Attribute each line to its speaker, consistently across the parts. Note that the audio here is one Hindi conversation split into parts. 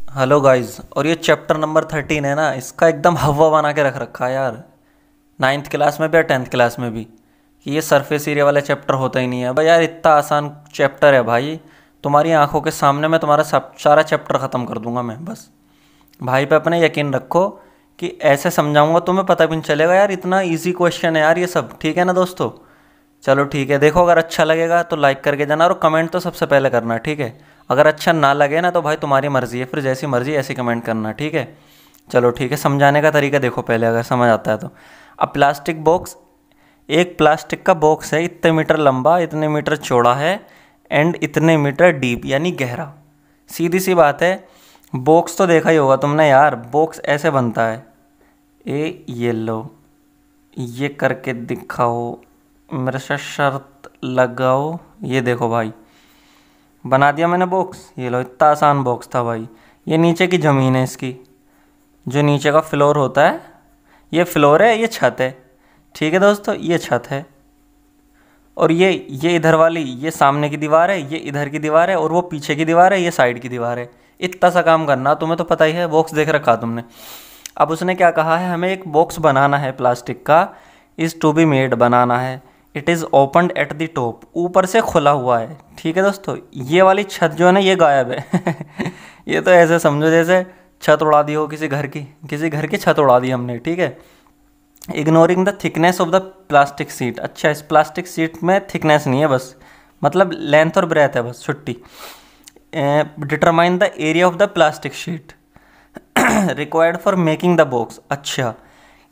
Speaker 1: Hello guys. और ये चैप्टर नंबर 13 है ना, इसका एकदम हवा बना के रख रखा है यार। नाइन्थ क्लास में भी और 10th क्लास में भी कि ये सरफेस एरिया वाला चैप्टर होता ही नहीं है भाई। यार इतना आसान चैप्टर है भाई। तुम्हारी आंखों के सामने मैं तुम्हारा सब सारा चैप्टर ख़त्म कर दूंगा मैं बस। भाई पे अपने यकीन रखो कि ऐसे समझाऊंगा तुम्हें पता भी नहीं चलेगा यार। इतना इजी क्वेश्चन है यार ये सब। ठीक है ना दोस्तों? चलो ठीक है, देखो अगर अच्छा लगेगा तो लाइक करके जाना और कमेंट तो सबसे पहले करना, ठीक है। अगर अच्छा ना लगे ना तो भाई तुम्हारी मर्ज़ी है, फिर जैसी मर्ज़ी ऐसी कमेंट करना, ठीक है। चलो ठीक है, समझाने का तरीका देखो पहले अगर समझ आता है तो। अब प्लास्टिक बॉक्स, एक प्लास्टिक का बॉक्स है, इतने मीटर लंबा, इतने मीटर चौड़ा है एंड इतने मीटर डीप यानी गहरा। सीधी सी बात है। बॉक्स तो देखा ही होगा तुमने यार, बॉक्स ऐसे बनता है। ये लो, ये करके दिखाओ, मेरे से शर्त लगाओ। ये देखो भाई, बना दिया मैंने बॉक्स। ये लो, इतना आसान बॉक्स था भाई। ये नीचे की ज़मीन है इसकी, जो नीचे का फ्लोर होता है। ये फ्लोर है, ये छत है। ठीक है दोस्तों, ये छत है। और ये इधर वाली, ये सामने की दीवार है, ये इधर की दीवार है, और वो पीछे की दीवार है, ये साइड की दीवार है। इतना सा काम करना, तुम्हें तो पता ही है, बॉक्स देख रखा तुमने। अब उसने क्या कहा है, हमें एक बॉक्स बनाना है प्लास्टिक का। इज़ टू बी मेड बनाना है। It is opened at the top, ऊपर से खुला हुआ है। ठीक है दोस्तों, ये वाली छत जो है ना, ये गायब है। ये तो ऐसे समझो जैसे छत उड़ा दी हो किसी घर की छत उड़ा दी हमने, ठीक है। Ignoring the thickness of the plastic sheet. अच्छा, इस प्लास्टिक सीट में थिकनेस नहीं है बस, मतलब लेंथ और ब्रेथ है बस, छुट्टी। Determine the area of the plastic sheet required for making the box. अच्छा,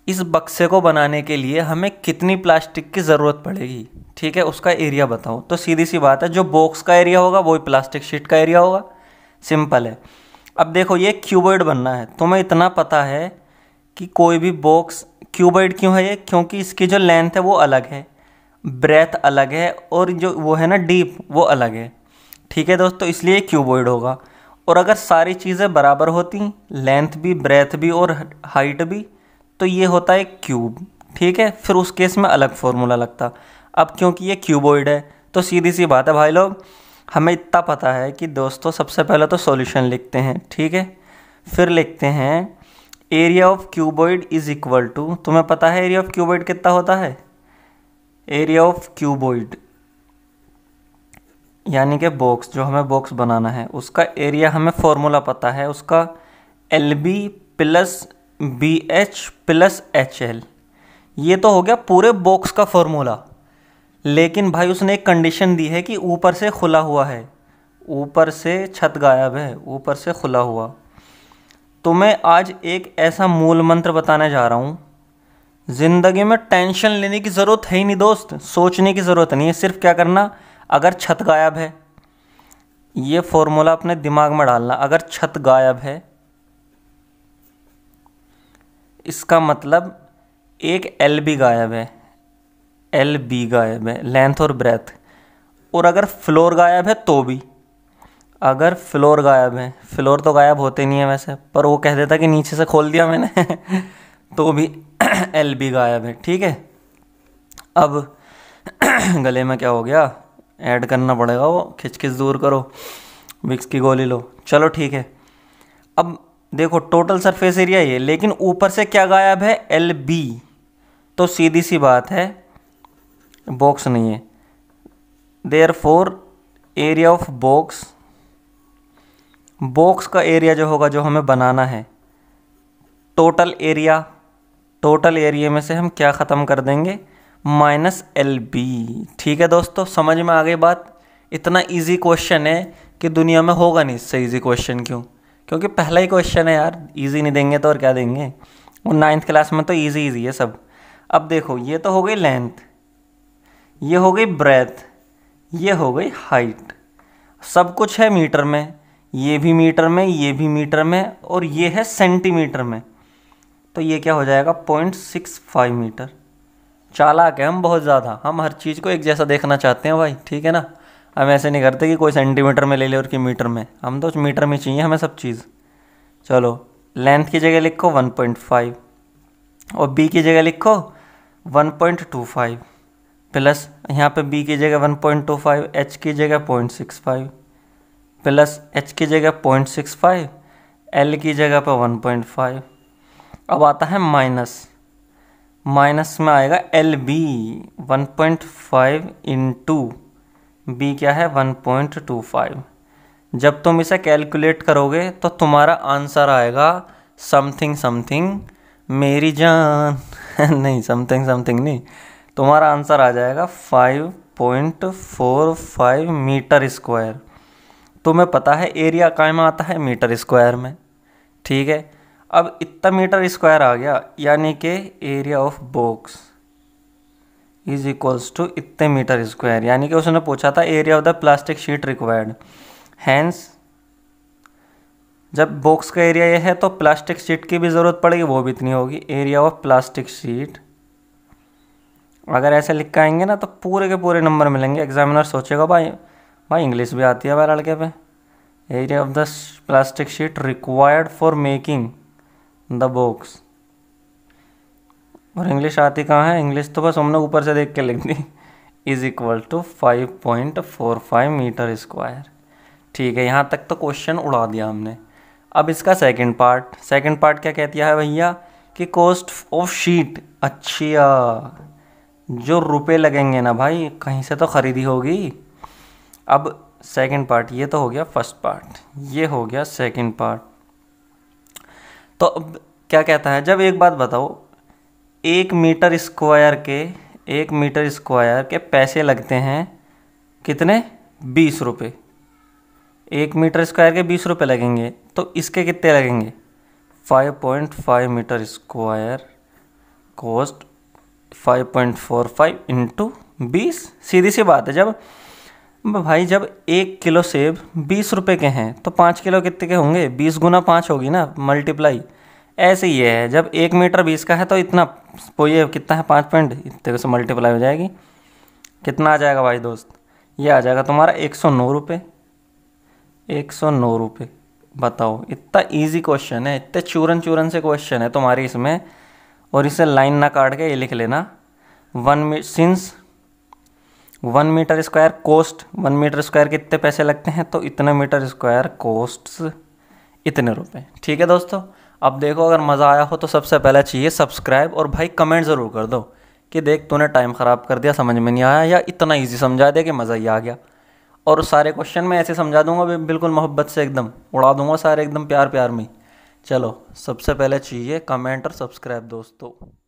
Speaker 1: इस बक्से को बनाने के लिए हमें कितनी प्लास्टिक की ज़रूरत पड़ेगी, ठीक है, उसका एरिया बताओ। तो सीधी सी बात है, जो बॉक्स का एरिया होगा वही प्लास्टिक शीट का एरिया होगा। सिंपल है। अब देखो, ये क्यूबॉइड बनना है, तुम्हें इतना पता है कि कोई भी बॉक्स क्यूबॉइड क्यों है ये, क्योंकि इसकी जो लेंथ है वो अलग है, ब्रेथ अलग है, और जो वो है ना डीप, वो अलग है। ठीक है दोस्तों, इसलिए क्यूबॉइड होगा। और अगर सारी चीज़ें बराबर होती, लेंथ भी, ब्रेथ भी और हाइट भी, तो ये होता है क्यूब। ठीक है, फिर उस केस में अलग फॉर्मूला लगता। अब क्योंकि ये क्यूबॉइड है तो सीधी सी बात है भाई लोग, हमें इतना पता है कि दोस्तों सबसे पहले तो सॉल्यूशन लिखते हैं, ठीक है। फिर लिखते हैं area of cuboid is equal to, तुम्हें पता है एरिया ऑफ क्यूबॉइड कितना होता है। एरिया ऑफ क्यूबॉइड यानी कि बॉक्स, जो हमें बॉक्स बनाना है उसका एरिया हमें फॉर्मूला पता है उसका, L B plus B H plus H L. ये तो हो गया पूरे बॉक्स का फॉर्मूला। लेकिन भाई उसने एक कंडीशन दी है कि ऊपर से खुला हुआ है, ऊपर से छत गायब है, ऊपर से खुला हुआ। तो मैं आज एक ऐसा मूल मंत्र बताने जा रहा हूँ, ज़िंदगी में टेंशन लेने की ज़रूरत है ही नहीं दोस्त, सोचने की ज़रूरत नहीं है। सिर्फ क्या करना, अगर छत गायब है, ये फॉर्मूला अपने दिमाग में डालना। अगर छत गायब है इसका मतलब एक एल बी गायब है, एल बी गायब है, लेंथ और ब्रेथ। और अगर फ्लोर गायब है तो भी, अगर फ्लोर गायब है, फ्लोर तो गायब होते नहीं है वैसे, पर वो कह देता कि नीचे से खोल दिया मैंने तो भी एल बी गायब है। ठीक है। अब गले में क्या हो गया, ऐड करना पड़ेगा, वो खिचखिच दूर करो, विक्स की गोली लो। चलो ठीक है। अब देखो टोटल सरफेस एरिया ये, लेकिन ऊपर से क्या गायब है, एल बी। तो सीधी सी बात है, बॉक्स नहीं है। Therefore area of box, box का एरिया जो होगा, जो हमें बनाना है, टोटल एरिया, टोटल एरिया में से हम क्या ख़त्म कर देंगे, माइनस एल बी। ठीक है दोस्तों, समझ में आ गई बात। इतना इजी क्वेश्चन है कि दुनिया में होगा नहीं इससे इजी क्वेश्चन। क्यों? क्योंकि पहला ही क्वेश्चन है यार, इजी नहीं देंगे तो और क्या देंगे। और 9th क्लास में तो इजी इजी है सब। अब देखो, ये तो हो गई लेंथ, ये हो गई ब्रेथ, ये हो गई हाइट। सब कुछ है मीटर में, ये भी मीटर में, ये भी मीटर में, और ये है सेंटीमीटर में। तो ये क्या हो जाएगा, 0.65 मीटर। चालाक है हम बहुत ज़्यादा, हम हर चीज़ को एक जैसा देखना चाहते हैं भाई, ठीक है ना। हम ऐसे नहीं करते कि कोई सेंटीमीटर में ले ले और कि मीटर में, हम तो मीटर में चाहिए हमें सब चीज़। चलो, लेंथ की जगह लिखो 1.5 और बी की जगह लिखो 1.25 प्लस यहाँ पे बी की जगह 1.25, एच की जगह 0.65 प्लस एच की जगह 0.65, L की जगह पर 1.5। अब आता है माइनस, माइनस में आएगा एल बी 1.5 इंटू बी क्या है 1.25। जब तुम इसे कैलकुलेट करोगे तो तुम्हारा आंसर आएगा समथिंग समथिंग मेरी जान नहीं समथिंग समथिंग नहीं, तुम्हारा आंसर आ जाएगा 5.45 मीटर स्क्वायर। तुम्हें पता है एरिया काय में आता है, मीटर स्क्वायर में। ठीक है, अब इतना मीटर स्क्वायर आ गया, यानी कि area of box is equals to इतने मीटर स्क्वायर, यानी कि उसने पूछा था area of the plastic sheet required. Hence जब बॉक्स का एरिया ये है तो प्लास्टिक शीट की भी ज़रूरत पड़ेगी, वो भी इतनी होगी। एरिया ऑफ प्लास्टिक शीट अगर ऐसे लिख के आएंगे ना तो पूरे के पूरे नंबर मिलेंगे। एग्जामिनर सोचेगा भाई भाई इंग्लिश भी आती है भाई लड़के पे। Area of the plastic sheet required for making the box, और इंग्लिश आती कहाँ है, इंग्लिश तो बस हमने ऊपर से देख के लिख दी, is equal to 5.45 metre square. ठीक है, यहाँ तक तो क्वेश्चन उड़ा दिया हमने। अब इसका सेकंड पार्ट, सेकंड पार्ट क्या कहती है भैया कि कॉस्ट ऑफ शीट। अच्छा, जो रुपए लगेंगे ना भाई, कहीं से तो खरीदी होगी। अब सेकंड पार्ट, ये तो हो गया फर्स्ट पार्ट, ये हो गया सेकंड पार्ट। तो अब क्या कहता है, जब एक बात बताओ, 1 मीटर स्क्वायर के पैसे लगते हैं कितने, 20 रुपये। 1 मीटर स्क्वायर के 20 रुपये लगेंगे, तो इसके कितने लगेंगे 5.5 मीटर स्क्वायर कॉस्ट 5.45 इंटू 20। सीधी सी बात है, जब भाई जब 1 किलो सेब 20 रुपये के हैं तो 5 किलो कितने के होंगे, 20 गुना 5 होगी ना, मल्टीप्लाई। ऐसे ही है, जब 1 मीटर 20 का है तो इतना, वो ये कितना है 5 पॉइंट, इतने से मल्टीप्लाई हो जाएगी। कितना आ जाएगा भाई दोस्त, ये आ जाएगा तुम्हारा 109 रुपये। 109 रुपये। बताओ, इतना इजी क्वेश्चन है, इतने चूरन चूरन से क्वेश्चन है तुम्हारे इसमें। और इसे लाइन ना काट के ये लिख लेना, 1 metre square cost, 1 metre square के इतने पैसे लगते हैं तो इतने मीटर स्क्वायर कॉस्ट्स इतने रुपए। ठीक है दोस्तों, अब देखो अगर मज़ा आया हो तो सबसे पहले चाहिए सब्सक्राइब, और भाई कमेंट ज़रूर कर दो कि देख तूने टाइम ख़राब कर दिया, समझ में नहीं आया, या इतना इजी समझा दे कि मज़ा ही आ गया। और सारे क्वेश्चन मैं ऐसे समझा दूंगा बिल्कुल मोहब्बत से, एकदम उड़ा दूंगा सारे, एकदम प्यार प्यार में। चलो, सबसे पहले चाहिए कमेंट और सब्सक्राइब दोस्तों।